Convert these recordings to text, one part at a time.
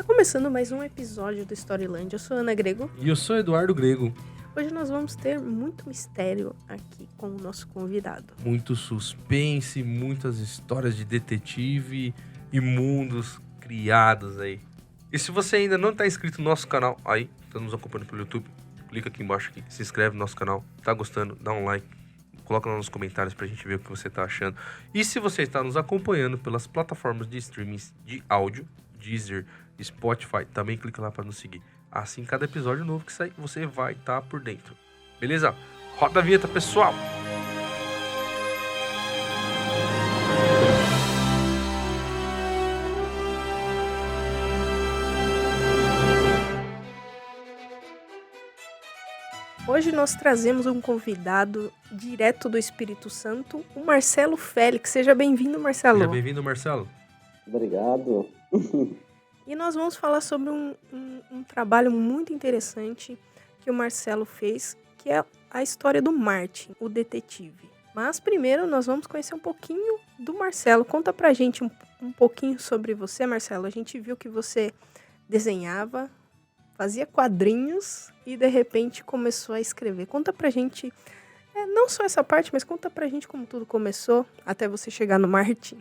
Tá começando mais um episódio do Storyland. Eu sou Ana Grego. E eu sou Eduardo Grego. Hoje nós vamos ter muito mistério aqui com o nosso convidado. Muito suspense, muitas histórias de detetive e mundos criados aí. E se você ainda não tá inscrito no nosso canal, aí, tá nos acompanhando pelo YouTube, clica aqui embaixo aqui, se inscreve no nosso canal, tá gostando, dá um like, coloca lá nos comentários pra gente ver o que você tá achando. E se você está nos acompanhando pelas plataformas de streaming de áudio, Deezer, Spotify, também clica lá pra nos seguir. Assim, cada episódio novo que sair, você vai estar por dentro. Beleza? Roda a vinheta, pessoal! Hoje nós trazemos um convidado direto do Espírito Santo, o Marcelo Félix. Seja bem-vindo, Marcelo. Seja bem-vindo, Marcelo. Obrigado. E nós vamos falar sobre um trabalho muito interessante que o Marcelo fez, que é a história do Martin, o detetive. Mas primeiro nós vamos conhecer um pouquinho do Marcelo. Conta pra gente um pouquinho sobre você, Marcelo. A gente viu que você desenhava, fazia quadrinhos e de repente começou a escrever. Conta pra gente, não só essa parte, mas conta pra gente como tudo começou até você chegar no Martin.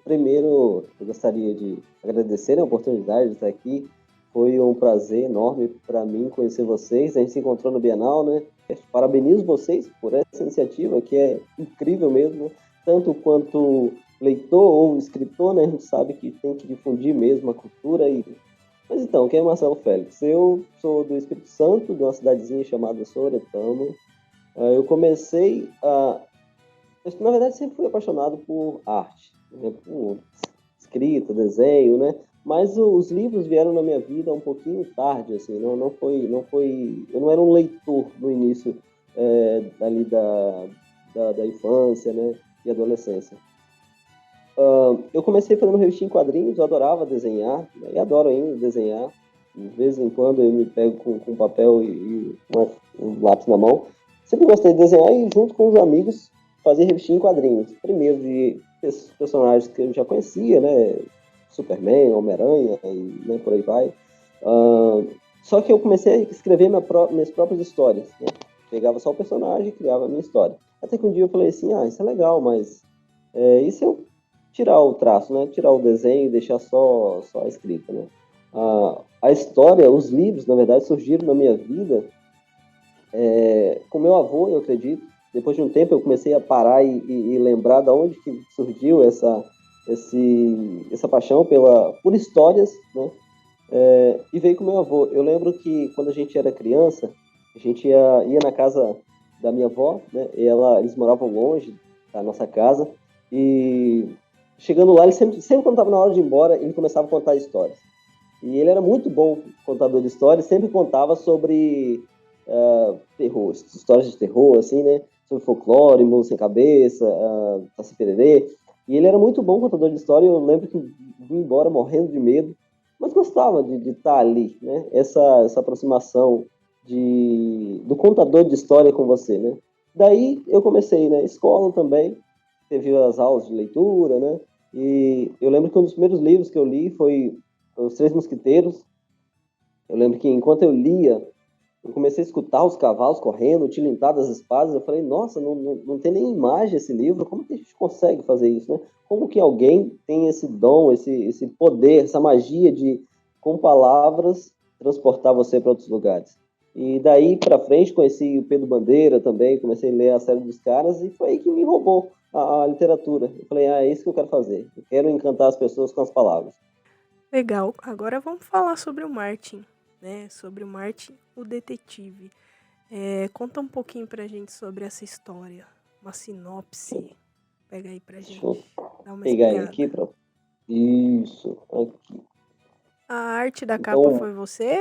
Primeiro, eu gostaria de agradecer a oportunidade de estar aqui. Foi um prazer enorme para mim conhecer vocês. A gente se encontrou no Bienal, né? Parabenizo vocês por essa iniciativa, que é incrível mesmo. Tanto quanto leitor ou escritor, né? A gente sabe que tem que difundir mesmo a cultura. Mas então, quem é Marcelo Félix? Eu sou do Espírito Santo, de uma cidadezinha chamada Soretama. Eu comecei a... Na verdade, sempre fui apaixonado por arte, né? Por escrita, desenho, né? Mas os livros vieram na minha vida um pouquinho tarde, assim, não foi, eu não era um leitor no início ali da infância, né, e adolescência. Eu comecei fazendo revistinha em quadrinhos, eu adorava desenhar, né, e adoro ainda desenhar. De vez em quando eu me pego com papel e um lápis na mão. Sempre gostei de desenhar e junto com os amigos fazia revistinha em quadrinhos. Primeiro de personagens que eu já conhecia, né, Superman, Homem-Aranha, e né, por aí vai. Só que eu comecei a escrever minhas próprias histórias, né? Pegava só o personagem e criava a minha história. Até que um dia eu falei assim, isso é legal, mas e se eu tirar o traço, né? Tirar o desenho e deixar só a escrita, né? A história, os livros, na verdade, surgiram na minha vida com meu avô, eu acredito. Depois de um tempo eu comecei a parar e lembrar de onde que surgiu essa paixão por histórias, né? E veio com meu avô. Eu lembro que quando a gente era criança, a gente ia na casa da minha avó, né? E eles moravam longe da nossa casa, e chegando lá, ele sempre quando estava na hora de ir embora, ele começava a contar histórias. E ele era muito bom contador de histórias, sempre contava sobre terror, histórias de terror, assim, né? Sobre folclore, Mundo Sem Cabeça, Saci Pererê. E ele era muito bom contador de história. Eu lembro que vim embora morrendo de medo, mas gostava de estar ali, né? Essa aproximação do contador de história com você, né? Daí eu comecei, né? Escola também, teve as aulas de leitura, né? E eu lembro que um dos primeiros livros que eu li foi Os Três Mosquiteiros. Eu lembro que enquanto eu lia, eu comecei a escutar os cavalos correndo, o tilintar das espadas. Eu falei, nossa, não tem nem imagem esse livro. Como que a gente consegue fazer isso, né? Como que alguém tem esse dom, esse poder, essa magia de, com palavras, transportar você para outros lugares? E daí para frente conheci o Pedro Bandeira também, comecei a ler a série dos caras, e foi aí que me roubou a literatura. Eu falei, é isso que eu quero fazer. Eu quero encantar as pessoas com as palavras. Legal. Agora vamos falar sobre o Martin, né? Sobre o Martin, o detetive. Conta um pouquinho pra gente sobre essa história. Uma sinopse. Pega aí pra gente. Dá uma pegar espiada. aqui para isso, aqui. A arte da capa foi você?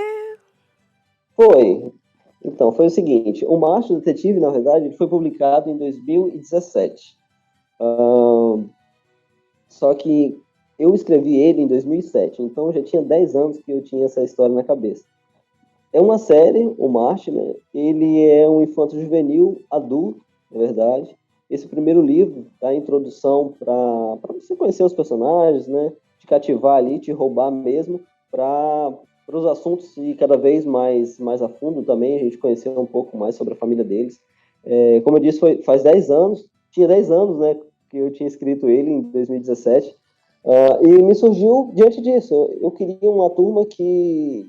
Foi. Então, foi o seguinte. O Martin, o Detetive, na verdade, ele foi publicado em 2017. Só que eu escrevi ele em 2007. Então, já tinha 10 anos que eu tinha essa história na cabeça. É uma série, o Martin, né? Ele é um infanto-juvenil adulto, na verdade. Esse primeiro livro dá a introdução para você conhecer os personagens, né? Te cativar ali, te roubar mesmo. para os assuntos e cada vez mais a fundo também, a gente conhecer um pouco mais sobre a família deles. Como eu disse, faz 10 anos, tinha 10 anos, né, que eu tinha escrito ele em 2017, e me surgiu diante disso. Eu queria uma turma que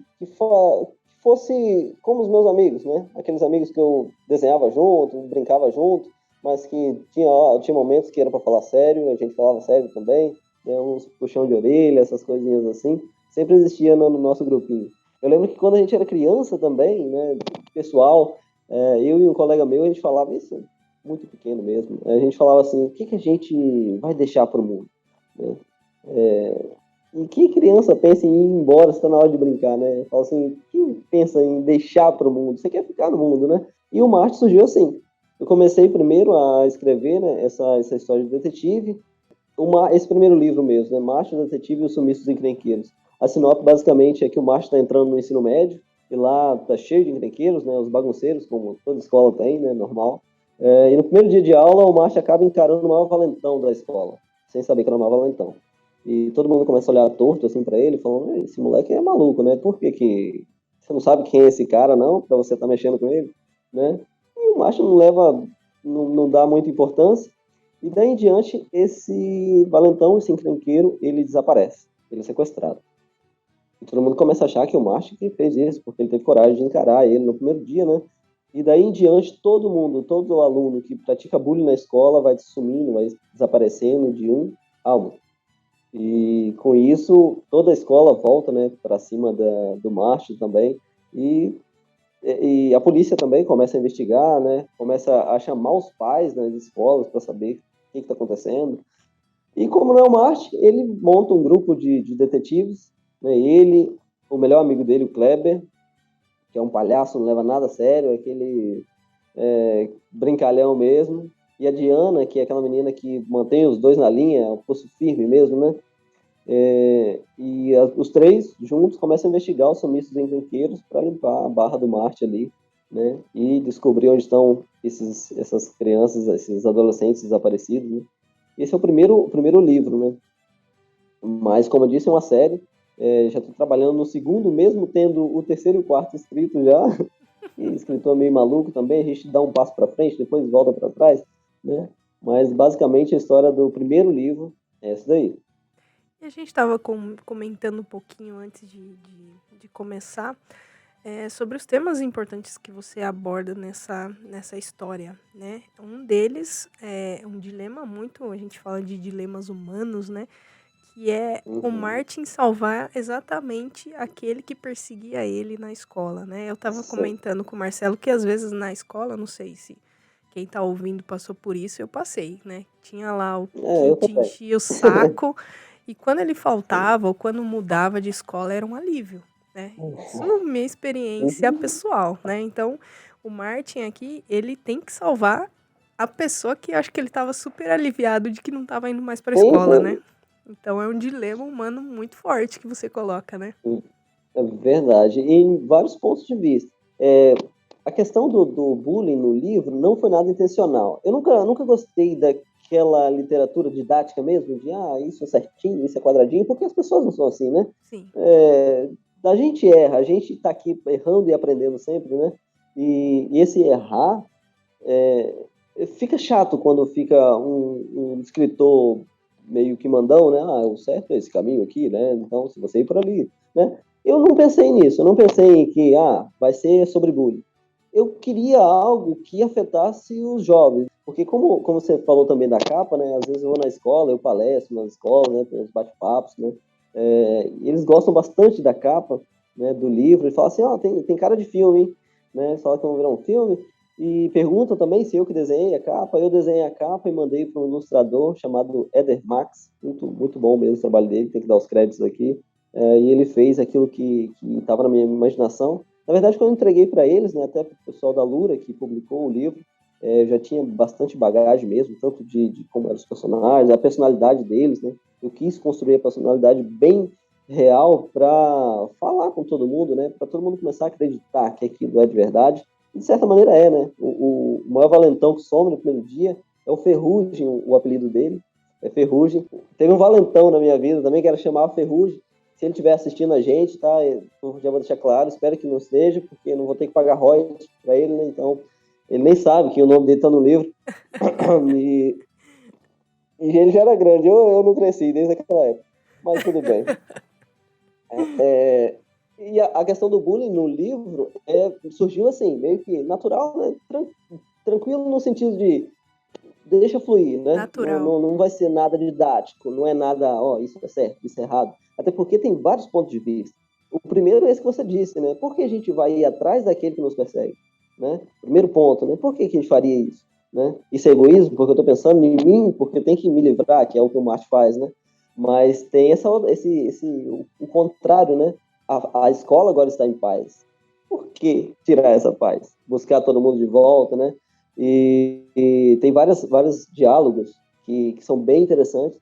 fosse como os meus amigos, né? Aqueles amigos que eu desenhava junto, brincava junto, mas que tinha momentos que era para falar sério, a gente falava sério também, né? Uns puxão de orelha, essas coisinhas assim, sempre existia no nosso grupinho. Eu lembro que quando a gente era criança também, né, pessoal, eu e um colega meu, a gente falava isso muito pequeno mesmo. A gente falava assim, o que a gente vai deixar para o mundo, né? E que criança pensa em ir embora se está na hora de brincar, né? Fala assim, quem pensa em deixar para o mundo? Você quer ficar no mundo, né? E o Marte surgiu assim. Eu comecei primeiro a escrever, né, essa história de detetive, esse primeiro livro mesmo, né? Marte, o Detetive e os Sumiços Encrenqueiros. A sinopse basicamente é que o Marte está entrando no ensino médio e lá tá cheio de encrenqueiros, né? Os bagunceiros, como toda escola tem, né? Normal. E no primeiro dia de aula, o Marte acaba encarando o maior valentão da escola, sem saber que era o maior valentão. E todo mundo começa a olhar torto assim para ele, falando: esse moleque é maluco, né? Por que você não sabe quem é esse cara, não? Para você estar mexendo com ele, né? E o Marte não dá muita importância. E daí em diante, esse valentão, esse encrenqueiro, ele desaparece. Ele é sequestrado. E todo mundo começa a achar que o Marte que fez isso, porque ele teve coragem de encarar ele no primeiro dia, né? E daí em diante, todo aluno que pratica bullying na escola vai sumindo, vai desaparecendo de um a um. E com isso, toda a escola volta, né, para cima do Marte também. E a polícia também começa a investigar, né? Começa a chamar os pais nas escolas para saber o que está acontecendo. E como não é o Marte, ele monta um grupo de detetives, né? Ele, o melhor amigo dele, o Kleber, que é um palhaço, não leva nada a sério, é aquele brincalhão mesmo. E a Diana, que é aquela menina que mantém os dois na linha, o pulso firme mesmo, né? Os três juntos começam a investigar os sumiços encrenqueiros para limpar a barra do Marte ali, né? E descobrir onde estão essas crianças, esses adolescentes desaparecidos, né? Esse é o primeiro livro, né? Mas, como eu disse, é uma série. Já estou trabalhando no segundo, mesmo tendo o terceiro e o quarto escrito já. E escritor meio maluco também, a gente dá um passo para frente, depois volta para trás, né? Mas, basicamente, a história do primeiro livro é essa daí. E a gente estava comentando um pouquinho antes de começar sobre os temas importantes que você aborda nessa história, né? Um deles é um dilema a gente fala de dilemas humanos, né? Que é o Martin salvar exatamente aquele que perseguia ele na escola, né? Eu estava comentando com o Marcelo que às vezes na escola, não sei se quem tá ouvindo passou por isso, eu passei, né? Tinha lá o que te enchia o saco... E quando ele faltava ou quando mudava de escola, era um alívio, né? Isso é minha experiência pessoal, né? Então, o Martin aqui, ele tem que salvar a pessoa que acho que ele estava super aliviado de que não estava indo mais para a escola, né? Então, é um dilema humano muito forte que você coloca, né? É verdade. E em vários pontos de vista. A questão do bullying no livro não foi nada intencional. Eu nunca gostei daquela literatura didática mesmo, de isso é certinho, isso é quadradinho, porque as pessoas não são assim, né? Sim. A gente erra, a gente está aqui errando e aprendendo sempre, né? E esse errar fica chato quando fica um escritor meio que mandão, né? O certo é esse caminho aqui, né? Então, se você ir por ali, né? Eu não pensei nisso, eu não pensei em que vai ser sobre bullying. Eu queria algo que afetasse os jovens, porque como você falou também da capa, né? Às vezes eu vou na escola, eu palestro nas escolas, né? Tem uns bate-papos, né? Eles gostam bastante da capa, né? Do livro, e falam assim, tem cara de filme, né? Eles falam que vão virar um filme, e perguntam também se eu que desenhei a capa. Eu desenhei a capa e mandei para um ilustrador chamado Eder Max, muito, muito bom mesmo o trabalho dele, tem que dar os créditos aqui. E ele fez aquilo que estava na minha imaginação. Na verdade, quando eu entreguei para eles, né, até para o pessoal da Lura, que publicou o livro, já tinha bastante bagagem mesmo, tanto de como eram os personagens, a personalidade deles, né? Eu quis construir a personalidade bem real para falar com todo mundo, né? Para todo mundo começar a acreditar que aquilo é de verdade. E de certa maneira né? O maior valentão que some no primeiro dia é o Ferrugem, o apelido dele. É Ferrugem. Teve um valentão na minha vida também que era chamado Ferrugem. se ele estiver assistindo a gente, tá? Eu já vou deixar claro, espero que não esteja, porque não vou ter que pagar royalties para ele, né? Então, ele nem sabe que o nome dele tá no livro. E ele já era grande, eu não cresci desde aquela época. Mas tudo bem. E a questão do bullying no livro surgiu assim, meio que natural, né? Tranquilo no sentido de deixa fluir, né? Natural. Não vai ser nada didático, não é nada, isso é certo, isso é errado. Até porque tem vários pontos de vista. O primeiro é esse que você disse, né? Por que a gente vai ir atrás daquele que nos persegue? Né? Primeiro ponto, né? Por que a gente faria isso? Né? Isso é egoísmo, porque eu estou pensando em mim, porque eu tenho que me livrar, que é o que o Marte faz, né? Mas tem o contrário, né? A escola agora está em paz. Por que tirar essa paz? Buscar todo mundo de volta, né? E tem vários diálogos que são bem interessantes,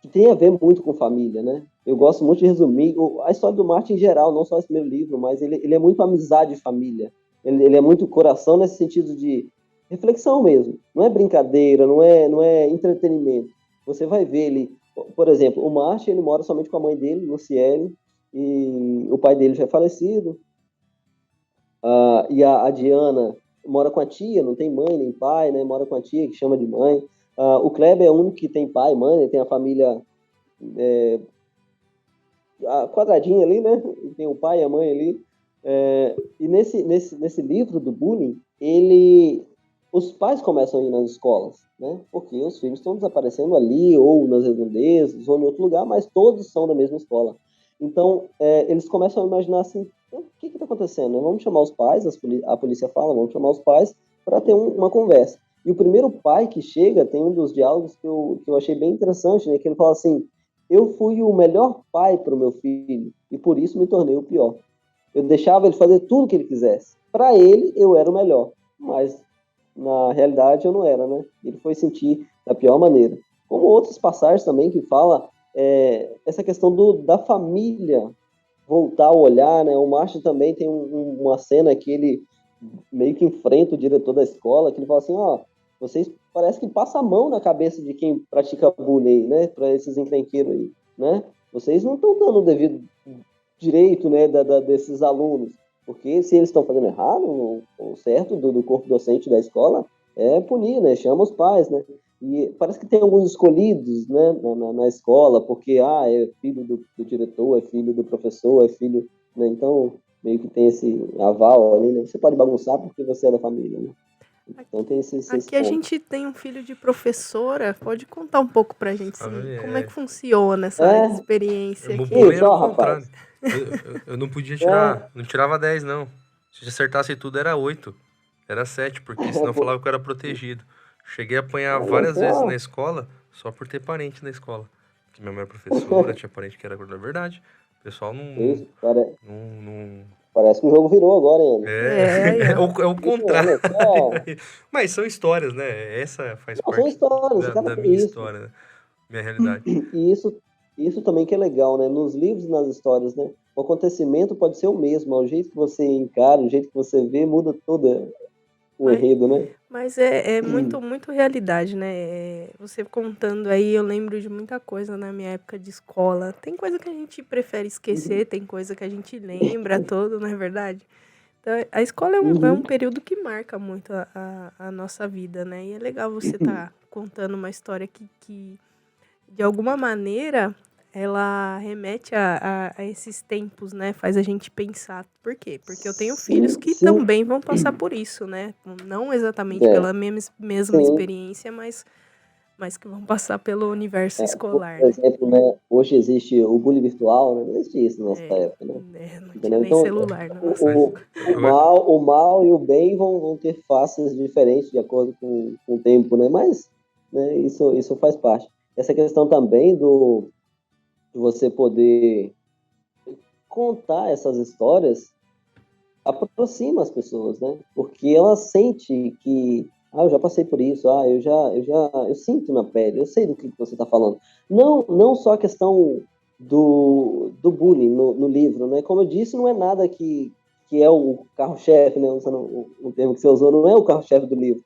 que tem a ver muito com família, né? Eu gosto muito de resumir a história do Martin em geral, não só esse primeiro livro, mas ele é muito amizade e família. Ele é muito coração nesse sentido de reflexão mesmo. Não é brincadeira, não é entretenimento. Você vai ver ele, por exemplo, o Martin, ele mora somente com a mãe dele, Luciele, e o pai dele já é falecido. E a Diana mora com a tia, não tem mãe nem pai, né? Mora com a tia, que chama de mãe. O Kleber é o único que tem pai e mãe, né? Tem a família quadradinha ali, né? Tem o pai e a mãe ali. E nesse livro do bullying, os pais começam a ir nas escolas, né? Porque os filhos estão desaparecendo ali, ou nas redondezas, ou em outro lugar, mas todos são da mesma escola. Então, eles começam a imaginar assim, o que está acontecendo? Vamos chamar os pais, a polícia fala, vamos chamar os pais para ter uma conversa. E o primeiro pai que chega, tem um dos diálogos que eu achei bem interessante, né? Que ele fala assim, eu fui o melhor pai para o meu filho, e por isso me tornei o pior. Eu deixava ele fazer tudo o que ele quisesse. Para ele, eu era o melhor, mas na realidade eu não era, né? Ele foi sentir da pior maneira. Como outras passagens também que fala essa questão da família voltar a olhar, né? O Martin também tem uma cena que ele meio que enfrenta o diretor da escola, que ele fala assim, vocês parece que passa a mão na cabeça de quem pratica bullying, né? Para esses encrenqueiros aí, né? Vocês não estão dando o devido direito, né, desses alunos, porque se eles estão fazendo errado, o certo do corpo docente da escola é punir, né? Chama os pais, né? E parece que tem alguns escolhidos, né, na escola, porque é filho do diretor, é filho do professor, é filho, né? Então meio que tem esse aval ali, né? Você pode bagunçar porque você é da família, né? Então tem esses Aqui a gente tem um filho de professora, pode contar um pouco pra gente como é que funciona essa experiência aqui? Pelo contrário. Eu não podia tirar, não tirava 10 não. Se acertasse tudo era 8, era 7, porque senão eu falava que eu era protegido. Cheguei a apanhar várias vezes na escola, só por ter parente na escola. Porque minha mãe era professora, tinha parente que era da verdade. O pessoal não... Parece que o jogo virou agora, hein? É o contrário. Mas são histórias, né? Essa faz parte são histórias, da minha história, né? Minha realidade. E isso também que é legal, né? Nos livros e nas histórias, né? O acontecimento pode ser o mesmo, o jeito que você encara, o jeito que você vê, muda todo o enredo, né? Mas é muito, muito realidade, né? Você contando aí, eu lembro de muita coisa na minha época de escola. Tem coisa que a gente prefere esquecer, tem coisa que a gente lembra todo, não é verdade? Então, a escola é um período que marca muito a nossa vida, né? E é legal você estar contando uma história que de alguma maneira, ela remete a esses tempos, né? Faz a gente pensar. Por quê? Porque eu tenho filhos que também vão passar por isso, né? Não exatamente pela mesma experiência, mas que vão passar pelo universo escolar. Por exemplo, né? Hoje existe o bullying virtual, né? Não existe isso na nossa época, né? Não tinha nem celular na nossa época. O mal e o bem vão ter faces diferentes de acordo com o tempo, né? Mas né, isso faz parte. Essa questão também de você poder contar essas histórias aproxima as pessoas, né? Porque ela sente que eu já passei por isso, eu sinto na pele, eu sei do que você está falando. Não só a questão do bullying no livro, né? Como eu disse, não é nada que é o carro-chefe, né? Usando o termo que você usou, não é o carro-chefe do livro.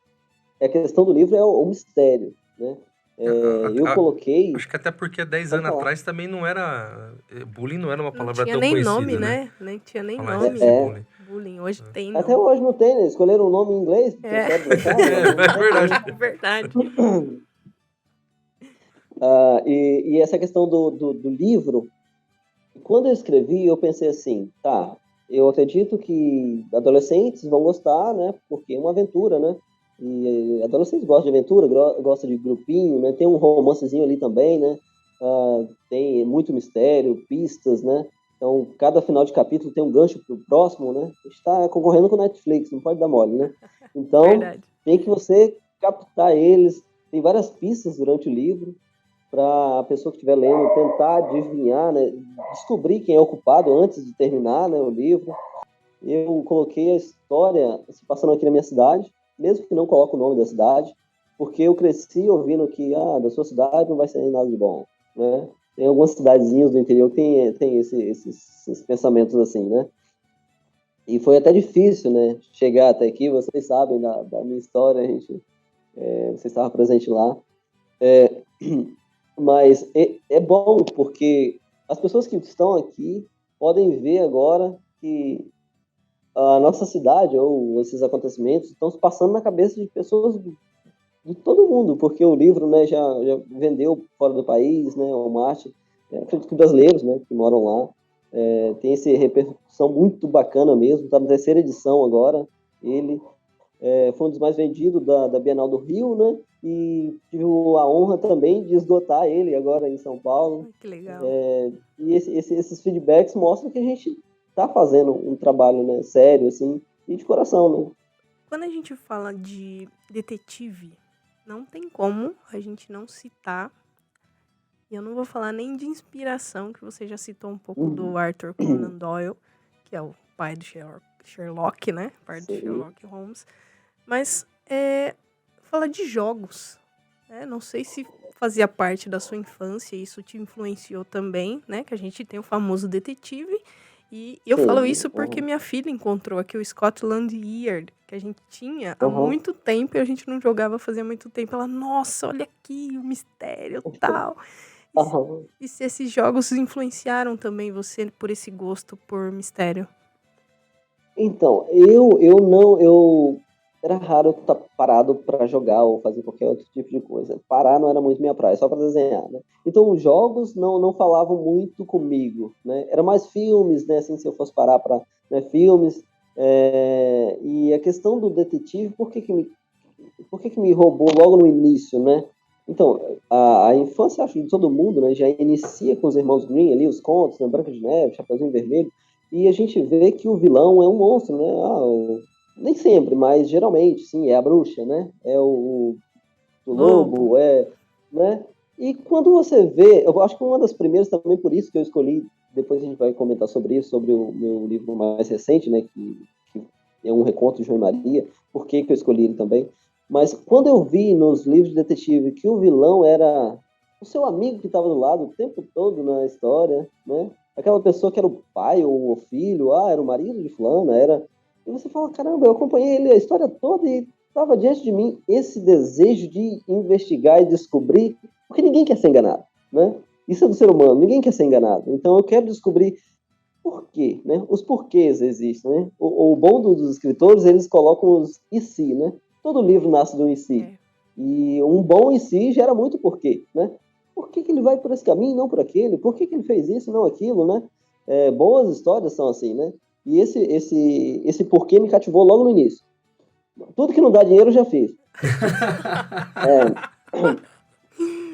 A questão do livro é o mistério, né? Eu coloquei... Acho que até porque 10 Pode anos falar. atrás também não era... Bullying não era uma Não palavra tinha tão nem conhecida, nome, né? né? Nem tinha nem Falar nome. de bullying. Bullying. Hoje tem Até nome. hoje não tem, né? Escolheram um nome em inglês, porque o cérebro não sabe, né? Não É tem, verdade. né? É verdade. E essa questão do livro, quando eu escrevi, eu pensei assim, tá, eu acredito que adolescentes vão gostar, né? Porque é uma aventura, né? E adolescentes gostam de aventura, gostam de grupinho, né? Tem um romancezinho ali também, né? Tem muito mistério, pistas, né? Então, cada final de capítulo tem um gancho pro próximo, né? A gente está concorrendo com o Netflix, não pode dar mole, né? Então, Verdade. tem que você captar eles. Tem várias pistas durante o livro para a pessoa que estiver lendo tentar adivinhar, né? Descobrir quem é o culpado antes de terminar, né, o livro. Eu coloquei a história se passando aqui na minha cidade, mesmo que não coloque o nome da cidade, porque eu cresci ouvindo que da sua cidade não vai sair nada de bom, né? Tem algumas cidadezinhas do interior que tem esses pensamentos assim, né? E foi até difícil, né, chegar até aqui. Vocês sabem da minha história, você estava presente lá. Mas é bom porque as pessoas que estão aqui podem ver agora que a nossa cidade ou esses acontecimentos estão se passando na cabeça de pessoas de todo mundo, porque o livro, né, já vendeu fora do país, né, o Marte, acredito que brasileiros, né, que moram lá, tem essa repercussão muito bacana mesmo, está na terceira edição agora, ele foi um dos mais vendidos da Bienal do Rio, né, e tive a honra também de esgotar ele agora em São Paulo, Que legal. e esses feedbacks mostram que a gente está fazendo um trabalho, né, sério, assim, e de coração, né. Quando a gente fala de detetive, não tem como a gente não citar, e eu não vou falar nem de inspiração, que você já citou um pouco do Arthur Conan Doyle, que é o pai do Sherlock, né? Pai do Sim. Sherlock Holmes. Mas fala de jogos. Não sei se fazia parte da sua infância, isso te influenciou também, né? Que a gente tem o famoso detetive. E eu Sim. falo isso porque minha filha encontrou aqui o Scotland Yard, que a gente tinha há muito tempo e a gente não jogava fazia muito tempo. Ela, nossa, olha aqui o mistério e tal. E se esses jogos influenciaram também você por esse gosto por mistério? Então, eu era raro eu estar parado para jogar ou fazer qualquer outro tipo de coisa. Parar não era muito minha praia, só para desenhar, né? Então, os jogos não falavam muito comigo, né? Era mais filmes, né? Assim, se eu fosse parar para, né, filmes. E a questão do detetive, por que que me roubou logo no início, né? Então, a infância, acho, de todo mundo, né, já inicia com os irmãos Grimm ali, os contos, né, Branca de Neve, Chapeuzinho Vermelho, e a gente vê que o vilão é um monstro, né? Nem sempre, mas geralmente, sim, é a bruxa, né? É o lobo, né? E quando você vê, eu acho que uma das primeiras também por isso que eu escolhi, depois a gente vai comentar sobre isso, sobre o meu livro mais recente, né, que é um reconto de João e Maria, por que eu escolhi ele também. Mas quando eu vi nos livros de detetive que o vilão era o seu amigo que estava do lado o tempo todo na história, né? Aquela pessoa que era o pai ou o filho, era o marido de fulana, era... E você fala, caramba, eu acompanhei ele a história toda e estava diante de mim esse desejo de investigar e descobrir, porque ninguém quer ser enganado, né? Isso é do ser humano, ninguém quer ser enganado. Então eu quero descobrir por quê, né? Os porquês existem, né? O bom dos escritores, eles colocam os e se, né? Todo livro nasce de um e se. E um bom e se gera muito porquê, né? Por que ele vai por esse caminho e não por aquele? Por que ele fez isso e não aquilo, né? Boas histórias são assim, né? E esse porquê me cativou logo no início. Tudo que não dá dinheiro eu já fiz.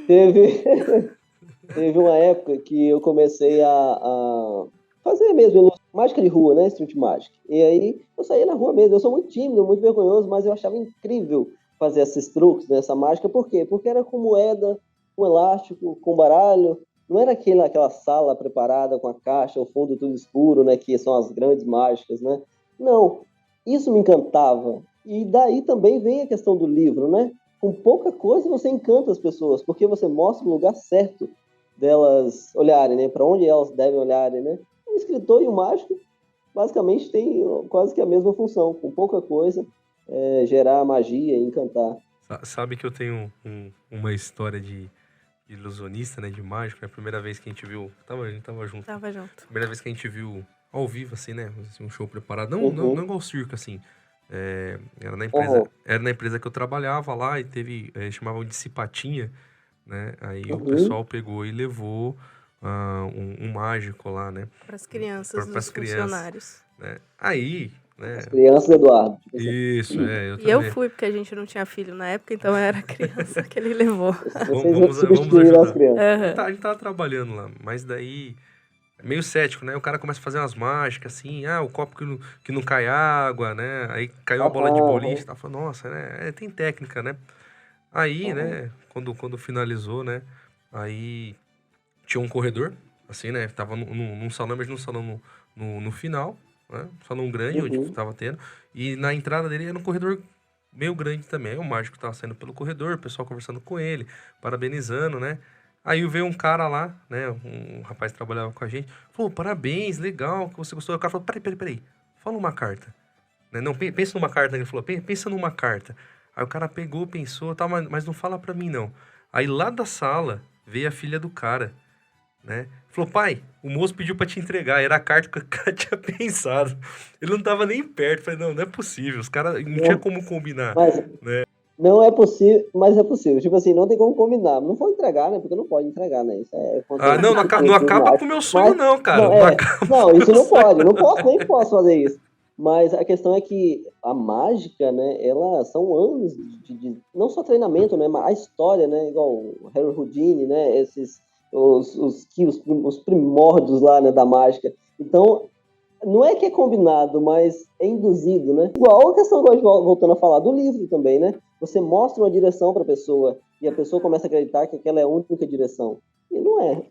Teve uma época que eu comecei a fazer mesmo mágica de rua, né? Street Magic. E aí eu saía na rua mesmo. Eu sou muito tímido, muito vergonhoso, mas eu achava incrível fazer esses truques, né? Essa mágica. Por quê? Porque era com moeda, com elástico, com baralho. Não era aquela sala preparada com a caixa, o fundo tudo escuro, né? Que são as grandes mágicas, né? Não. Isso me encantava. E daí também vem a questão do livro, né? Com pouca coisa você encanta as pessoas, porque você mostra o lugar certo delas olharem, né? Para onde elas devem olharem, né? O escritor e o mágico basicamente têm quase que a mesma função, com pouca coisa, gerar magia e encantar. Sabe que eu tenho uma história de ilusionista, né? De mágico. É a primeira vez que a gente viu... a gente tava junto. Tava junto. Primeira vez que a gente viu ao vivo, assim, né? Assim, um show preparado. Não, Uhum. não igual circo, assim. Era Aham. na empresa que eu trabalhava lá e teve... chamavam de Cipatinha, né? Aí o Uhum. pessoal pegou e levou um mágico lá, né? Para as crianças Para dos as crianças, funcionários. né? Aí, né? As crianças do Eduardo. Tipo assim. Isso, eu E eu também. fui, porque a gente não tinha filho na época, então eu era criança que ele levou. Vocês Vamos substituíram as ajudar. crianças. Aham. A gente tava trabalhando lá, mas daí... Meio cético, né? O cara começa a fazer umas mágicas, assim, o copo que não cai água, né? Aí caiu uma bola de boliche, tá falando, nossa, né? Tem técnica, né? Aí, Aham. né, quando finalizou, né? Aí tinha um corredor, assim, né? Tava num salão, mas num salão no final, né? Um salão grande, onde Uhum. tava tendo. E na entrada dele era um corredor meio grande também. Aí o mágico tava saindo pelo corredor, o pessoal conversando com ele, parabenizando, né? Aí veio um cara lá, né? Um rapaz que trabalhava com a gente. Falou, parabéns, legal, que você gostou. O cara falou, peraí. Fala uma carta. Né? Não, pensa numa carta. Ele falou, pensa numa carta. Aí o cara pegou, pensou, tá, mas não fala pra mim, não. Aí lá da sala veio a filha do cara, né? Falou, pai, o moço pediu pra te entregar. Era a carta que o cara tinha pensado. Ele não tava nem perto. Falei, não é possível. Os caras não tinha Não, como combinar. mas não é possível, mas é possível. Tipo assim, não tem como combinar. Não vou entregar, né? Porque não pode entregar, né? Isso é contra Ah, não, os não princípios acaba com mágicos. o meu sonho, Mas, não, cara. não, Não acaba não, com o isso meu não sonho. pode. Não posso, nem posso fazer isso. Mas a questão é que a mágica, né? Ela são anos não só treinamento, né? Mas a história, né? Igual o Harry Houdini, né? Os primórdios lá, né? Da mágica. Então, não é que é combinado, mas é induzido, né? Igual a questão, voltando a falar do livro também, né? Você mostra uma direção para a pessoa e a pessoa começa a acreditar que aquela é a única direção. E não é.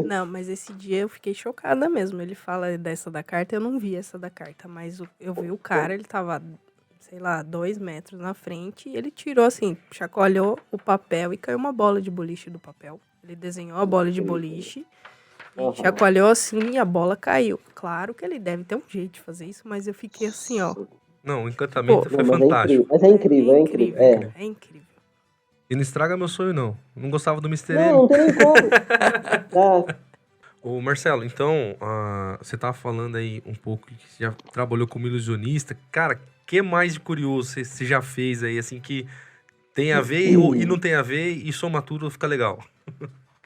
Não, mas esse dia eu fiquei chocada mesmo. Ele fala dessa da carta, eu não vi essa da carta, mas eu vi o cara, ele tava, sei lá, 2 metros na frente e ele tirou assim, chacoalhou o papel e caiu uma bola de boliche do papel. Ele desenhou a bola de boliche e Aham. chacoalhou assim e a bola caiu. Claro que ele deve ter um jeito de fazer isso, mas eu fiquei assim, ó. Não, o encantamento Pô, foi Não, mas é incrível. fantástico. Mas é incrível, é incrível. incrível, É. cara, é incrível. E não estraga meu sonho, não. Não gostava do Mr. Não, M. não tem nem como. Tá. Ô, Marcelo, então, você tava falando aí um pouco que você já trabalhou como ilusionista. Cara, o que mais de curioso você já fez aí, assim, que tem a ver e não tem a ver e soma tudo fica legal?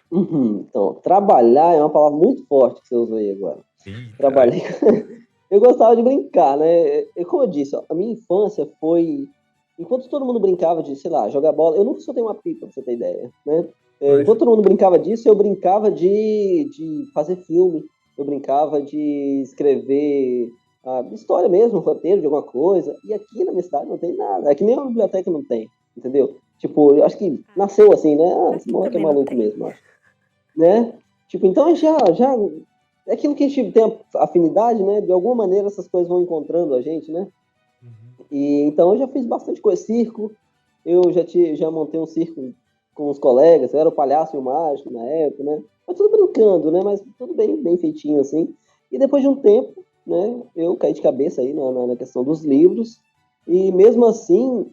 Uhum. Então, trabalhar é uma palavra muito forte que você usou aí agora. Ih, caralho. Trabalhei. Eu gostava de brincar, né? Como eu disse, ó, a minha infância foi. Enquanto todo mundo brincava de, sei lá, jogar bola, eu nunca soltei uma pipa, pra você ter ideia, né? Mas, Enquanto todo mundo brincava disso, eu brincava de fazer filme, eu brincava de escrever história mesmo, roteiro de alguma coisa. E aqui na minha cidade não tem nada. Aqui nem a biblioteca não tem, entendeu? Tipo, eu acho que nasceu assim, né? Esse Aqui moleque é também não maluco tem. mesmo, acho. Né? Tipo, então já é aquilo que a gente tem afinidade, né? De alguma maneira essas coisas vão encontrando a gente, né? E então eu já fiz bastante coisa, circo. Eu já montei um circo com os colegas, eu era o palhaço e o mágico na época, né? Mas tudo brincando, né? Mas tudo bem feitinho assim. E depois de um tempo, né? Eu caí de cabeça aí na questão dos livros. E mesmo assim,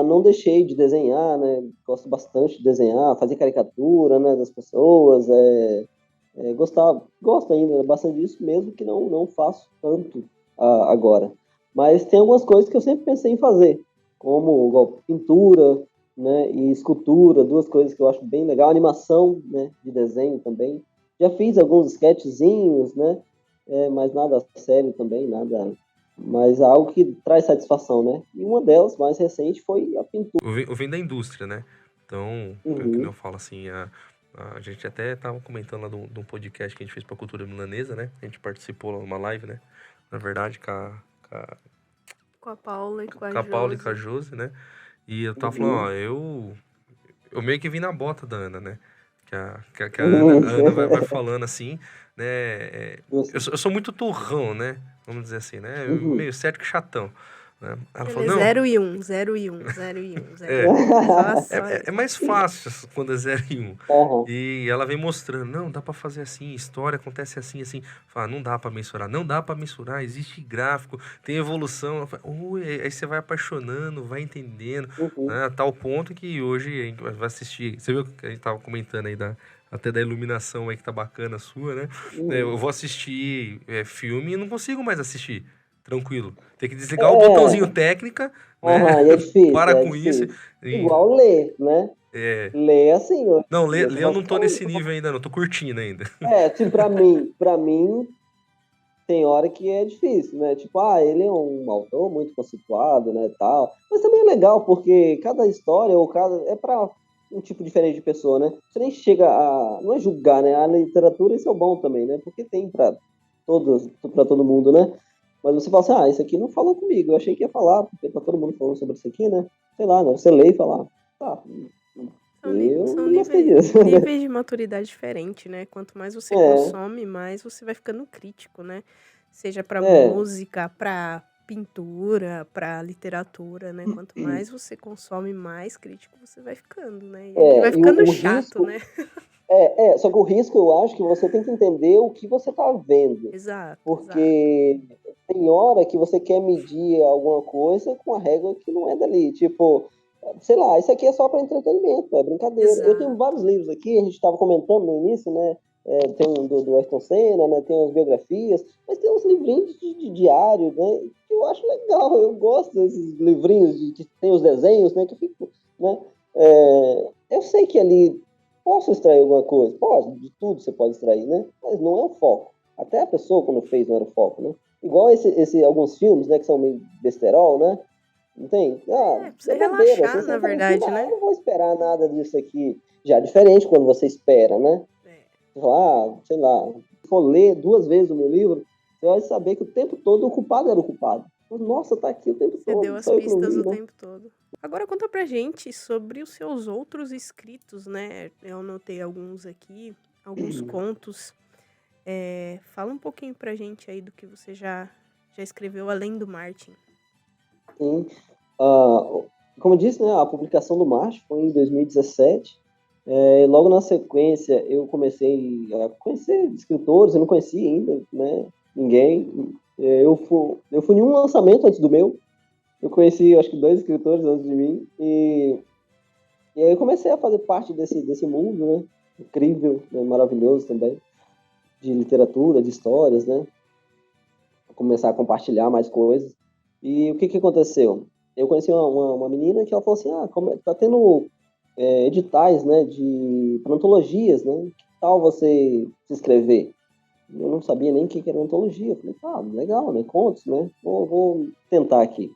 não deixei de desenhar, né? Gosto bastante de desenhar, fazer caricatura, né? Das pessoas. Gosto ainda bastante disso, mesmo que não faço tanto agora. Mas tem algumas coisas que eu sempre pensei em fazer, como igual, pintura, né, e escultura, duas coisas que eu acho bem legal, animação, né, de desenho também. Já fiz alguns sketchzinhos, né, mas nada sério também, nada, mas algo que traz satisfação, né. E uma delas, mais recente, foi a pintura. eu venho da indústria, né? Então, que nem eu falo assim, a gente até tava comentando lá de um podcast que a gente fez pra cultura milanesa, né? A gente participou lá numa live, né? Na verdade, Com a Paula e com com a Paula e com a Josi. Josi, né? E eu tava falando, ó, eu meio que vim na bota da Ana, né? Que a Ana vai falando assim, né? Eu sou muito turrão, né? Vamos dizer assim, né? Meio certo que chatão. né? Ela Ele falou, é não, 0 e 1, 0 e 1, 0 e 1, 0 É. e 1. Só é mais fácil quando é 0 e 1. Aham. E ela vem mostrando, não, dá pra fazer assim, história acontece assim, assim. Fala, não dá pra mensurar, não dá pra mensurar, existe gráfico, tem evolução. Ela fala, "Ui", aí você vai apaixonando, vai entendendo, Uhum. né? A tal ponto que hoje a gente vai assistir. Você viu que a gente tava comentando aí até da iluminação aí que tá bacana a sua, né? Eu Uhum. vou assistir filme e não consigo mais assistir. Tranquilo. Tem que desligar o botãozinho É, técnica, né? aham, e é difícil, Para é com isso. difícil. E, Ler, né? é, Ler assim, hoje não, em dia. ler Você eu fala não assim, tô nesse nível ainda, não. Tô curtindo ainda. assim, pra mim, tem hora que é difícil, né? Tipo, ele é um autor muito conceituado, né, tal. Mas também é legal, porque cada história ou cada é para um tipo diferente de pessoa, né? Você nem chega a não é julgar, né? A literatura isso é o bom também, né? Porque tem para todo mundo, né? Mas você fala assim, isso aqui não falou comigo. Eu achei que ia falar, porque tá todo mundo falando sobre isso aqui, né? Sei lá, né? Você lê e fala, tá, eu São não gostei disso. níveis de maturidade diferentes, né? Quanto mais você É, consome, mais você vai ficando crítico, né? Seja pra é. música, pra pintura, pra literatura, né? Quanto mais você consome, mais crítico você vai ficando, né? E aí vai E ficando o chato, risco né? só que o risco eu acho que você tem que entender o que você está vendo. Exato, exato. Porque tem hora que você quer medir alguma coisa com a régua que não é dali. Tipo, sei lá, isso aqui é só para entretenimento, é brincadeira. Eu tenho Exato. vários livros aqui, a gente estava comentando no início, né? Tem um do Ayrton Senna, né? Tem umas biografias, mas tem uns livrinhos de diário, né? Que eu acho legal, eu gosto desses livrinhos que tem os desenhos, né? Que eu fico, né? Eu sei que ali posso extrair alguma coisa? Pode, de tudo você pode extrair, né? Mas não é o foco. Até a pessoa, quando fez, não era o foco, né? Igual alguns filmes, né, que são meio besterol, né? Não tem? É, pra É você bobeira. Você relaxar, na senta no filme, verdade, eu né? não vou esperar nada disso aqui. Já é diferente quando você espera, né? É. Você fala, sei lá, se for ler 2 vezes o meu livro, você vai saber que o tempo todo o culpado era o culpado. Nossa, tá aqui o tempo Você deu todo, as só eu que não pistas vi, o né? tempo todo. Agora conta pra gente sobre os seus outros escritos, né? Eu anotei alguns aqui, alguns contos. Fala um pouquinho pra gente aí do que você já escreveu além do Martin. Sim. Ah, como eu disse, né, a publicação do Marte foi em 2017. Logo na sequência, eu comecei a conhecer escritores, eu não conhecia ainda, né, ninguém. Eu fui em um lançamento antes do meu. Eu conheci, acho que 2 escritores antes de mim. E aí eu comecei a fazer parte desse mundo, né, incrível, né, maravilhoso também, de literatura, de histórias, né. Começar a compartilhar mais coisas. E o que aconteceu? Eu conheci uma menina que ela falou assim, tá tendo editais, né, pra antologias, né? Que tal você se inscrever? Eu não sabia nem o que era antologia. Eu falei, legal, né? Contos, né? Vou tentar aqui.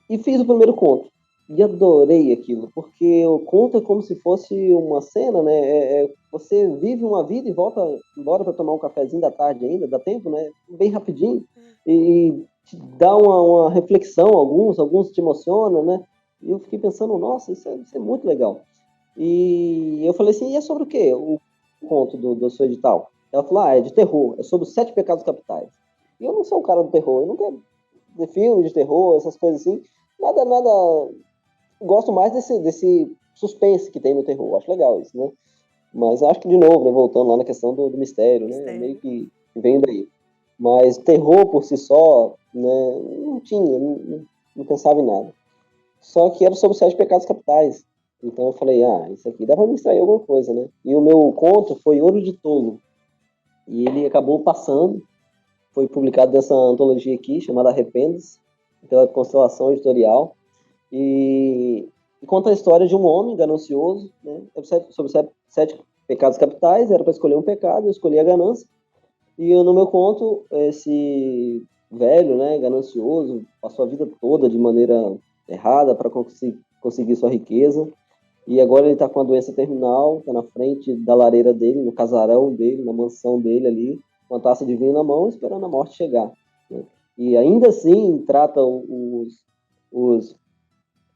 E fiz o primeiro conto. E adorei aquilo, porque o conto é como se fosse uma cena, né? Você vive uma vida e volta embora para tomar um cafezinho da tarde ainda, dá tempo, né? Bem rapidinho. E te dá uma reflexão, alguns te emocionam, né? E eu fiquei pensando, nossa, isso é muito legal. E eu falei assim, e é sobre o quê? O conto do seu edital? Ela falou, é de terror, é sobre os 7 pecados capitais. E eu não sou o cara do terror, eu não quero ver filme de terror, essas coisas assim. Nada, gosto mais desse suspense que tem no terror. Acho legal isso, né? Mas acho que, de novo, né, voltando lá na questão do mistério, né? Meio Mistério. que vem daí. Mas terror por si só, né? Não tinha, não pensava em nada. Só que era sobre os 7 pecados capitais. Então eu falei, isso aqui dá pra me extrair alguma coisa, né? E o meu conto foi Ouro de Tolo. E ele acabou passando, foi publicado nessa antologia aqui, chamada Arrependas, pela Constelação Editorial. E conta a história de um homem ganancioso, né? Sobre 7 pecados capitais, era para escolher um pecado, eu escolhi a ganância. E no meu conto, esse velho, né, ganancioso, passou a vida toda de maneira errada para conseguir sua riqueza. E agora ele está com uma doença terminal, está na frente da lareira dele, no casarão dele, na mansão dele ali, com a taça de vinho na mão, esperando a morte chegar, né? E ainda assim trata os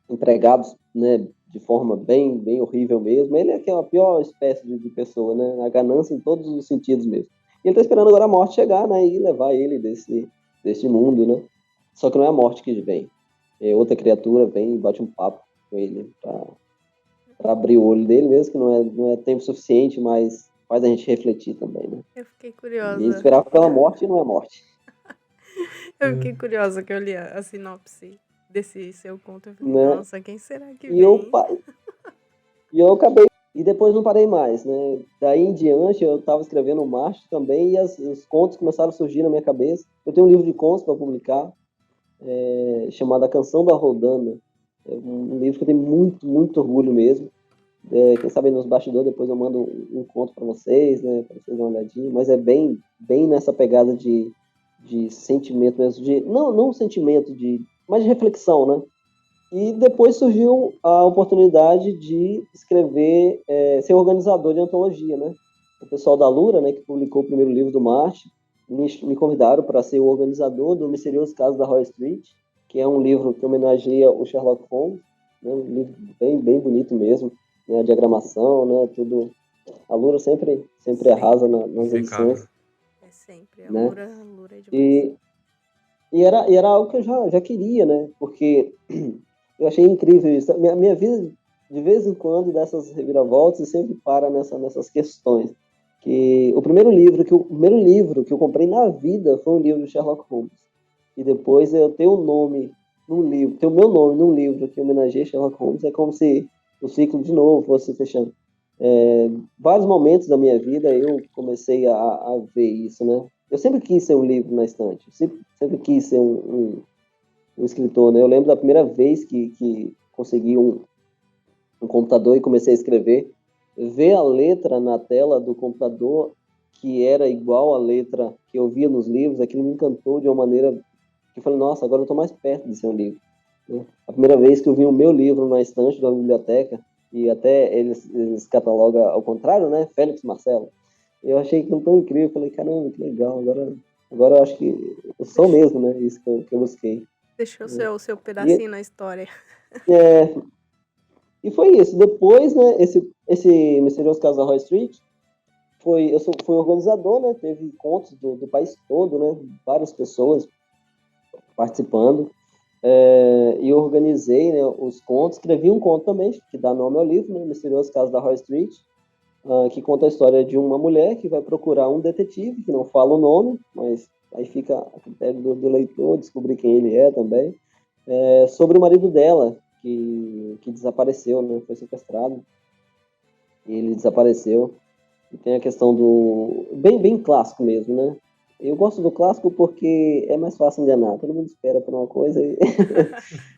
empregados, né, de forma bem, bem horrível mesmo. Ele é que é a pior espécie de pessoa, né? A ganância em todos os sentidos mesmo. E ele está esperando agora a morte chegar, né, e levar ele desse mundo, né? Só que não é a morte que vem. outra criatura vem e bate um papo com ele para abrir o olho dele, mesmo que não é tempo suficiente, mas faz a gente refletir também, né? Eu fiquei E ele curiosa. esperava pela morte e não é morte. Eu fiquei curiosa que eu li a sinopse desse seu conto. Eu falei, Né? nossa, quem será que E vem? eu acabei. E depois não parei mais, né? Daí em diante eu estava escrevendo o Marte também e os contos começaram a surgir na minha cabeça. Eu tenho um livro de contos para publicar, chamado A Canção da Rodana. É um livro que eu tenho muito, muito orgulho mesmo. Quem sabe nos bastidores depois eu mando um conto para vocês, né? Para vocês darem uma olhadinha. Mas é bem, bem nessa pegada de sentimento mesmo, não sentimento, mas de reflexão, né? E depois surgiu a oportunidade de escrever, ser organizador de antologia, né? O pessoal da Lura, né, que publicou o primeiro livro do Marte, me convidaram para ser o organizador do Misterioso Caso da Roy Street, que é um livro que homenageia o Sherlock Holmes, né? Um livro bem, bem bonito mesmo, né? A diagramação, né? Tudo. A Lura sempre arrasa nas edições. É sempre. A Né? Lura é demais. E era algo que eu já queria, né? Porque eu achei incrível isso. Minha vida, de vez em quando, dessas reviravoltas, sempre para nessas questões. Que o primeiro livro que eu comprei na vida foi um livro de Sherlock Holmes. E depois eu ter o nome num livro, ter o meu nome num livro que homenageia Sherlock Holmes, é como se o ciclo de novo fosse fechando. Vários momentos da minha vida eu comecei a ver isso, né? Eu sempre quis ser um livro na estante, sempre quis ser um escritor, né? Eu lembro da primeira vez que consegui um computador e comecei a escrever, ver a letra na tela do computador que era igual à letra que eu via nos livros, aquilo me encantou de uma maneira que eu falei, nossa, agora eu estou mais perto de ser um livro. Né? A primeira vez que eu vi o meu livro na estante de uma biblioteca, e até eles catalogam ao contrário, né? Félix Marcelo. Eu achei aquilo tão incrível, eu falei, caramba, que legal, agora eu acho que eu sou mesmo, né? Isso que eu busquei. Deixou o seu pedacinho na história. E foi isso. Depois, né, esse Misterioso Caso da Roy Street, fui organizador, né? Teve contos do país todo, né? Várias pessoas participando. E eu organizei, né, os contos. Escrevi um conto também, que dá nome ao livro, né? Misterioso Caso da Roy Street, que conta a história de uma mulher que vai procurar um detetive, que não fala o nome, mas aí fica a critério do leitor descobrir quem ele é também, sobre o marido dela, que desapareceu, né? Foi sequestrado. E ele desapareceu. E tem a questão do... Bem, bem clássico mesmo, né? Eu gosto do clássico porque é mais fácil enganar. Todo mundo espera por uma coisa e,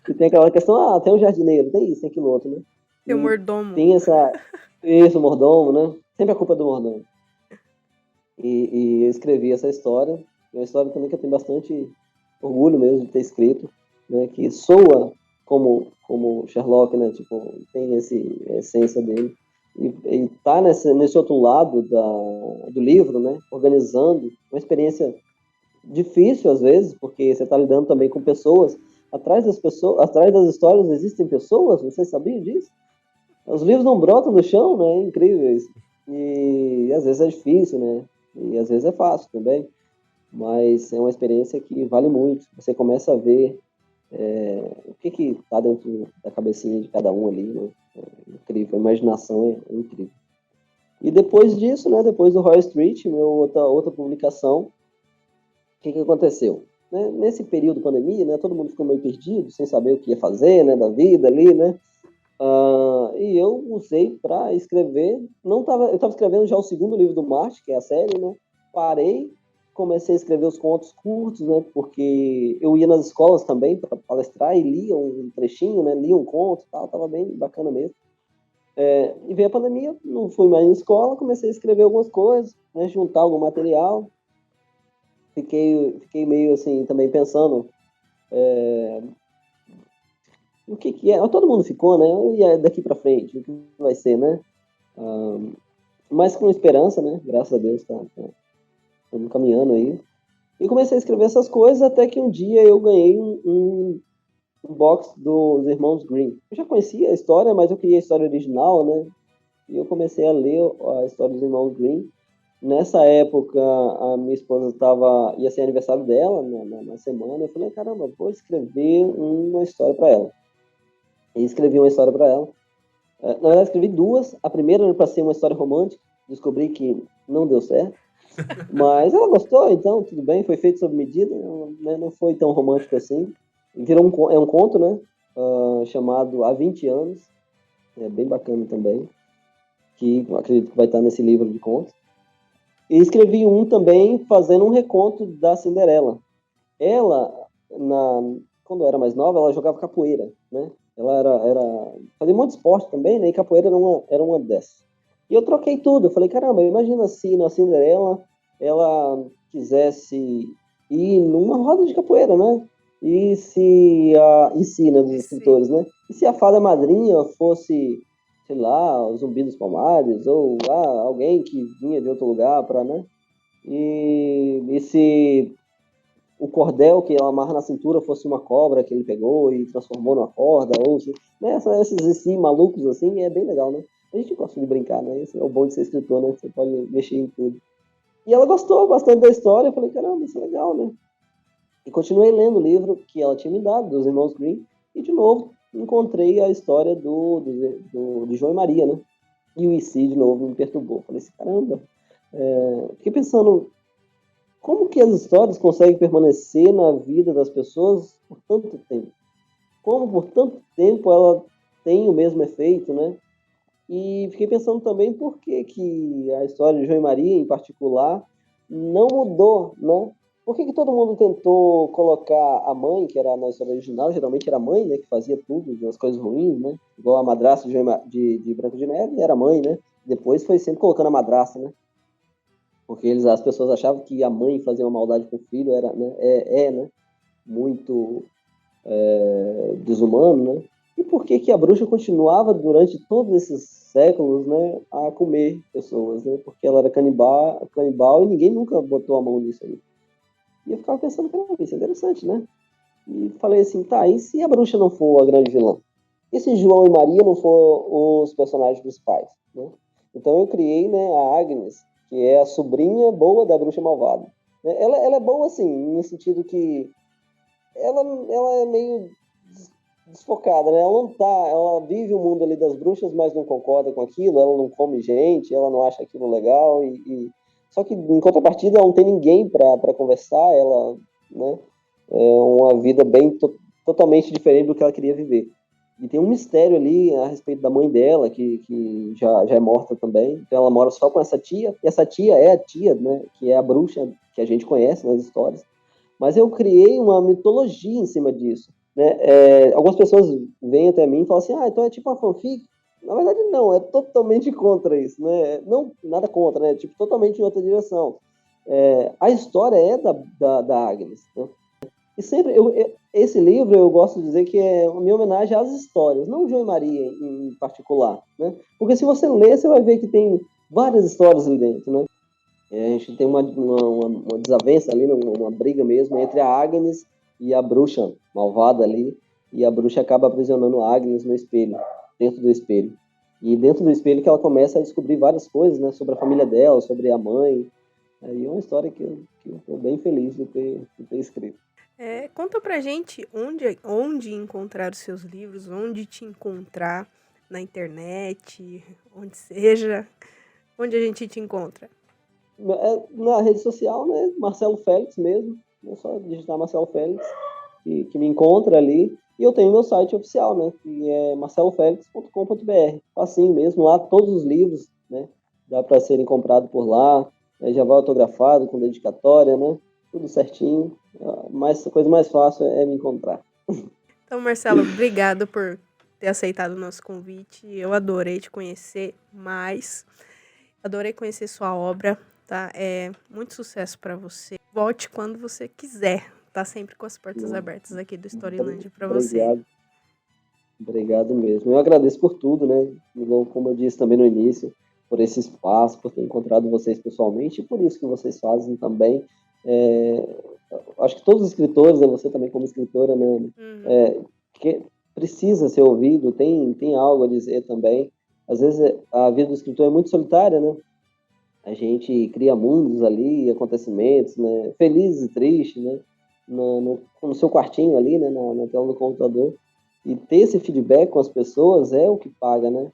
e tem aquela questão, tem o jardineiro, tem isso, tem aquilo outro, né? Tem o mordomo. Tem o mordomo, né? Sempre a culpa é do mordomo. E eu escrevi essa história. É uma história também que eu tenho bastante orgulho mesmo de ter escrito, né? Que soa como Sherlock, né? Tipo, tem a essência dele. E tá nesse outro lado do livro, né? Organizando, uma experiência difícil às vezes, porque você está lidando também com pessoas. Atrás das histórias existem pessoas, vocês sabiam disso? Os livros não brotam do chão, né? É incrível isso. E às vezes é difícil, né? E às vezes é fácil também. Mas é uma experiência que vale muito. Você começa a ver o que está dentro da cabecinha de cada um ali, né? É incrível. A imaginação é incrível. E depois disso, né? Depois do Roy Street, outra publicação, o que aconteceu? Né? Nesse período de pandemia, né? Todo mundo ficou meio perdido, sem saber o que ia fazer, né? Da vida ali, né? E eu usei para escrever. Eu estava escrevendo já o segundo livro do Marte, que é a série, né? Parei, comecei a escrever os contos curtos, né? Porque eu ia nas escolas também para palestrar e lia um trechinho, né? Lia um conto, tal, tava bem bacana mesmo. E veio a pandemia, não fui mais em escola, comecei a escrever algumas coisas, né? Juntar algum material. Fiquei meio assim também pensando o que é. Todo mundo ficou, né? E daqui para frente, o que vai ser, né? Mas com esperança, né? Graças a Deus, estamos caminhando aí. E comecei a escrever essas coisas até que um dia eu ganhei um box dos Irmãos Grimm. Eu já conhecia a história, mas eu queria a história original, né? E eu comecei a ler a história dos Irmãos Grimm. Nessa época, a minha esposa ia ser aniversário dela na semana. Eu falei, caramba, vou escrever uma história para ela. E escrevi uma história para ela. Na verdade, escrevi duas. A primeira era para ser uma história romântica. Descobri que não deu certo. Mas ela gostou, então tudo bem. Foi feito sob medida. Né, não foi tão romântico assim. Virou um conto, né? Chamado Há 20 Anos. É bem bacana também. Que eu acredito que vai estar nesse livro de contos. E escrevi um também fazendo um reconto da Cinderela. Ela, quando era mais nova, ela jogava capoeira, né? Ela fazia um monte de esporte também, né? E capoeira era uma dessas. E eu troquei tudo. Eu falei, caramba, imagina se na Cinderela ela quisesse ir numa roda de capoeira, né? E se, né, dos escritores, né? E se a fada madrinha fosse, sei lá, o Zumbi dos Palmares, ou alguém que vinha de outro lugar para, né? E se o cordel que ela amarra na cintura fosse uma cobra que ele pegou e transformou numa corda, ou né, esses assim, malucos assim, é bem legal, né? A gente gosta de brincar, né? Esse é o bom de ser escritor, né? Você pode mexer em tudo. E ela gostou bastante da história, eu falei, caramba, isso é legal, né? E continuei lendo o livro que ela tinha me dado, dos Irmãos Grimm, e de novo encontrei a história de João e Maria, né? E o IC de novo me perturbou. Falei assim, caramba, fiquei pensando, como que as histórias conseguem permanecer na vida das pessoas por tanto tempo? Como por tanto tempo ela tem o mesmo efeito, né? E fiquei pensando também por que a história de João e Maria, em particular, não mudou, né? Por que todo mundo tentou colocar a mãe, que era na história original, geralmente era a mãe, né, que fazia tudo, as coisas ruins, né? Igual a madrasta de Branca de Neve, era a mãe, né? Depois foi sempre colocando a madrasta, né? Porque as pessoas achavam que a mãe fazia uma maldade com o filho, era, né? Né? Muito desumano, né? E por que a bruxa continuava durante todos esses séculos, né, a comer pessoas, né? Porque ela era canibal e ninguém nunca botou a mão nisso aí. E eu ficava pensando, cara, isso é interessante, né? E falei assim, tá, e se a bruxa não for a grande vilã? E se João e Maria não for os personagens principais, né? Então eu criei, né, a Agnes, que é a sobrinha boa da bruxa malvada. Ela é boa, assim, no sentido que ela é meio desfocada, né? Ela vive o mundo ali das bruxas, mas não concorda com aquilo, ela não come gente, ela não acha aquilo legal só que em contrapartida ela não tem ninguém para conversar, ela, né, é uma vida totalmente diferente do que ela queria viver. E tem um mistério ali a respeito da mãe dela, que já é morta também. Então ela mora só com essa tia, e essa tia é a tia, né, que é a bruxa que a gente conhece nas histórias. Mas eu criei uma mitologia em cima disso, né? Algumas pessoas vêm até mim e falam assim, então é tipo uma fanfic. Na verdade, não, é totalmente contra isso, né? Não, nada contra, né? Tipo, totalmente em outra direção. A história é da Agnes, né? E sempre, esse livro eu gosto de dizer que é uma minha homenagem às histórias, não João e Maria em particular, né? Porque se você ler, você vai ver que tem várias histórias ali dentro, né? A gente tem uma desavença ali, uma briga mesmo entre a Agnes e a bruxa malvada ali, e a bruxa acaba aprisionando a Agnes no espelho, dentro do espelho. E dentro do espelho que ela começa a descobrir várias coisas, né, sobre a família dela, sobre a mãe. E é uma história que eu estou bem feliz de ter escrito. Conta pra gente onde encontrar os seus livros, onde te encontrar na internet, onde seja, onde a gente te encontra. Na rede social, né, Marcelo Félix mesmo, é só digitar Marcelo Félix, que me encontra ali. E eu tenho meu site oficial, né, que é marcelofelix.com.br. Facinho mesmo, lá todos os livros, né, dá para serem comprados por lá, já vai autografado, com dedicatória, né, tudo certinho. A coisa mais fácil é me encontrar. Então, Marcelo, obrigado por ter aceitado o nosso convite. Eu adorei te conhecer mais, adorei conhecer sua obra, tá? Muito sucesso para você. Volte quando você quiser. Tá sempre com as portas abertas aqui do Storyland para você. Obrigado mesmo. Eu agradeço por tudo, né? Como eu disse também no início, por esse espaço, por ter encontrado vocês pessoalmente e por isso que vocês fazem também. Acho que todos os escritores, né, você também como escritora, né, que precisa ser ouvido, tem algo a dizer também. Às vezes a vida do escritor é muito solitária, né? A gente cria mundos ali, acontecimentos, né? Felizes e tristes, né? No seu quartinho ali, né? Na tela do computador. E ter esse feedback com as pessoas é o que paga, né?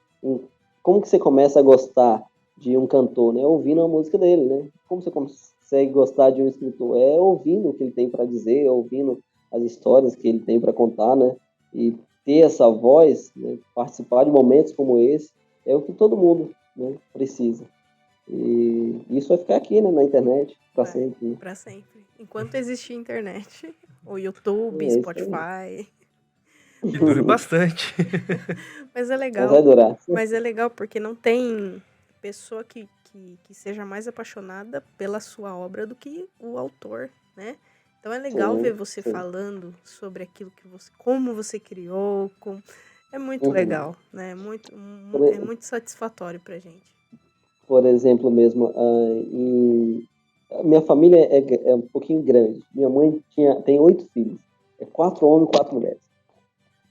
Como que você começa a gostar de um cantor, né? Ouvindo a música dele, né? Como você consegue gostar de um escritor? É ouvindo o que ele tem para dizer, ouvindo as histórias que ele tem para contar, né? E ter essa voz, né? Participar de momentos como esse, é o que todo mundo, né, precisa. E isso vai ficar aqui, né, na internet, para sempre. Né? Para sempre. Enquanto existir internet, o YouTube, É isso aí. Spotify. E dure bastante. Mas é Mas legal. vai durar. Mas é legal porque não tem pessoa que seja mais apaixonada pela sua obra do que o autor, né? Então é legal Sim, ver você sim. falando sobre aquilo que você, como você criou, é muito Uhum. legal, né? É muito satisfatório pra gente. Por exemplo, mesmo, a minha família é um pouquinho grande. Minha mãe tem 8 filhos. É 4 homens e 4 mulheres.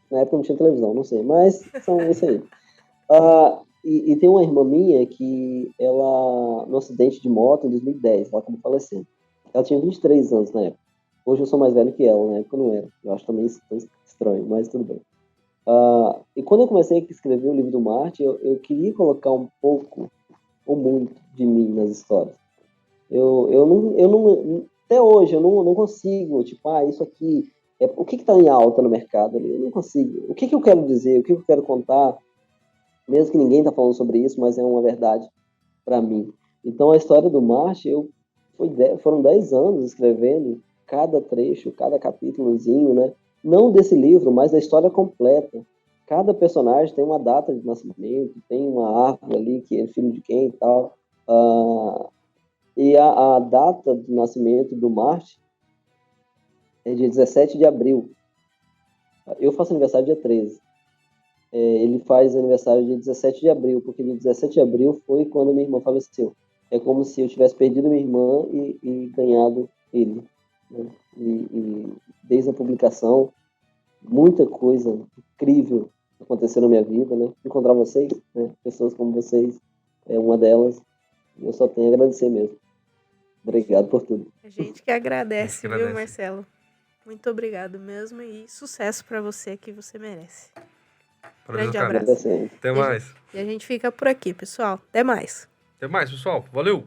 Na época não tinha televisão, não sei, mas são isso aí. E tem uma irmã minha que ela, no acidente de moto em 2010, ela acabou falecendo. Ela tinha 23 anos na época. Hoje eu sou mais velho que ela, na época eu não era. Eu acho também estranho, mas tudo bem. E quando eu comecei a escrever o livro do Marte, eu queria colocar um pouco ou muito de mim nas histórias. Eu não, até hoje eu não consigo, tipo, isso aqui, o que está em alta no mercado ali? Eu não consigo. O que eu quero dizer? O que eu quero contar? Mesmo que ninguém está falando sobre isso, mas é uma verdade para mim. Então a história do Marte, foram 10 anos escrevendo cada trecho, cada capítulozinho, né? Não desse livro, mas da história completa. Cada personagem tem uma data de nascimento, tem uma árvore ali que é filho de quem e tal. E a data de nascimento do Marte é dia 17 de abril. Eu faço aniversário dia 13. Ele faz aniversário dia 17 de abril, porque dia 17 de abril foi quando minha irmã faleceu. É como se eu tivesse perdido minha irmã e ganhado ele. Né? E desde a publicação, muita coisa incrível aconteceu na minha vida, né? Encontrar vocês, né? Pessoas como vocês, é uma delas. Eu só tenho a agradecer mesmo. Obrigado por tudo. A gente que agradece, que agradece. viu, Marcelo? Muito obrigado mesmo e sucesso para você que você merece. Grande abraço. Agradecendo. Até mais. E a gente fica por aqui, pessoal. Até mais. Até mais, pessoal. Valeu!